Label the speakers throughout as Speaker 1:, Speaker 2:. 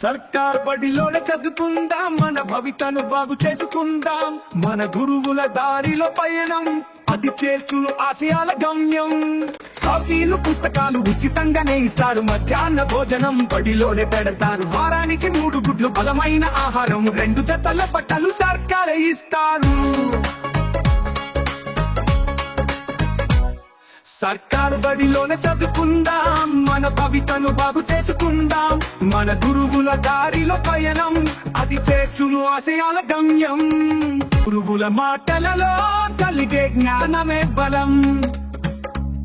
Speaker 1: సర్కార్ బడిలోనే చదువుకుందాం, మన భవితను బాగు చేసుకుందాం. మన గురువుల దారిలో పయనం, అది చేర్చును ఆశయాల గమ్యం. కాపీలు పుస్తకాలు ఉచితంగానే ఇస్తారు, మధ్యాహ్న భోజనం బడిలోనే పెడతారు. వారానికి 3 గుడ్లు బలమైన ఆహారం, 2 జతల బట్టలు సర్కారే ఇస్తారు. సర్కారు బడిలోనే చదువుకుందాం, మన భవితను బాగు చేసుకుందాం. మన గురువుల దారిలో పయనం, అది చేర్చును ఆశయాల గమ్యం. గురువుల మాటలలో కలిగే జ్ఞానమే బలం,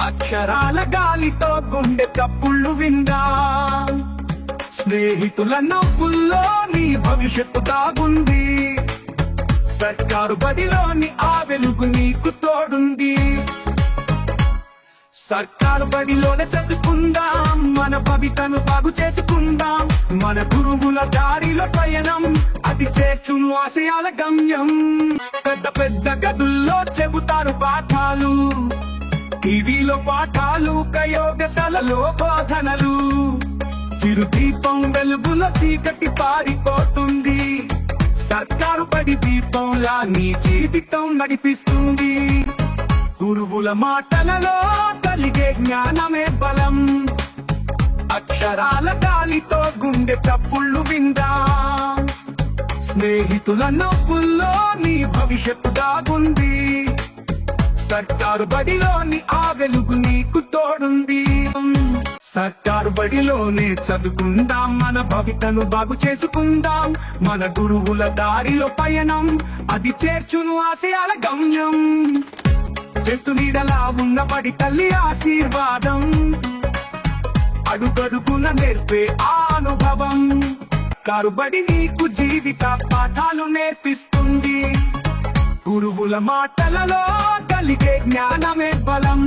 Speaker 1: అక్షరాల గాలితో గుండె చప్పుళ్ళు విందాం. స్నేహితుల నవ్వుల్లో నీ భవిష్యత్తు దాగుంది, సర్కారు బడిలోని ఆ వెలుగు నీకు తోడుంది. సర్కారు బడిలోనే చదువుకుందాం, మన భవితను బాగు చేసుకుందాం. మన గురువుల దారిలో పయనం, అది చేర్చును ఆశయాల గమ్యం. పెద్ద పెద్ద గదుల్లో చెబుతారు పాఠాలు, టీవీలో పాఠాలు, ప్రయోగశాలలో బోధనలు. చిరు దీపం వెలుగులో చీకటి పారిపోతుంది, సర్కారు బడి దీపంలా నీ జీవితం నడిపిస్తుంది. గురువుల మాటలలో కలిగే జ్ఞానమే బలం, అక్షరాల గాలితో గుండె చప్పుళ్ళు విందాం. స్నేహితుల నవ్వుల్లో నీ భవిష్యత్తు దాగుంది, సర్కారు బడిలోని ఆ వెలుగు నీకు తోడుంది. సర్కారు బడిలోనే చదువుకుందాం, మన భవితను బాగు చేసుకుందాం. మన గురువుల దారిలో పయనం, అది చేర్చును ఆశయాల గమ్యం. చెట్టు నీడలా ఉన్న బడి తల్లి ఆశీర్వాదం, అడుగడుగున నేర్పే ఆ అనుభవం. కారుబడి నీకు జీవిత పాఠాలు నేర్పిస్తుంది, గురువుల మాటలలో కలిగే జ్ఞానమే బలం.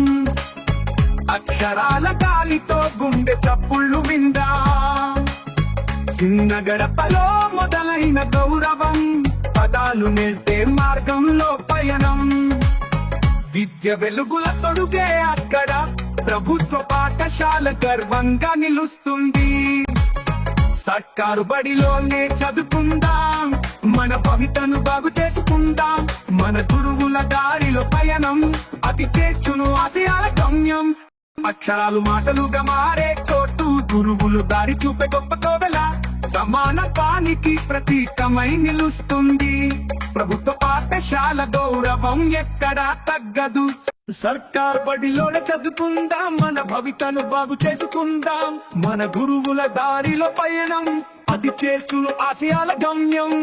Speaker 1: అక్షరాల గాలితో గుండె చప్పుళ్ళు విందాం. చిన్న గడపలో మొదలైన గౌరవం, పదాలు నేర్పే మార్గంలో పయనం. విద్య వెలుగుల తొడుగే అక్కడ, ప్రభుత్వ పాఠశాల గర్వంగా నిలుస్తుంది. సర్కారు బడిలోనే చదువుకుందాం, మన భవితను బాగు చేసుకుందాం. మన గురువుల దారిలో పయనం, అది చేర్చును ఆశయాల గమ్యం. అక్షరాలు మాటలుగా మారే చోటు, గురువులు దారి చూపే గొప్ప కోవెల. సమానత్వానికి ప్రతీకమై నిలుస్తుంది, ప్రభుత్వ పాఠశాల గౌరవం ఎక్కడా తగ్గదు. సర్కార్ బడిలోనే చదువుకుందాం, మన భవితను బాగు చేసుకుందాం. మన గురువుల దారిలో పయనం, అది చేర్చును ఆశయాల గమ్యం.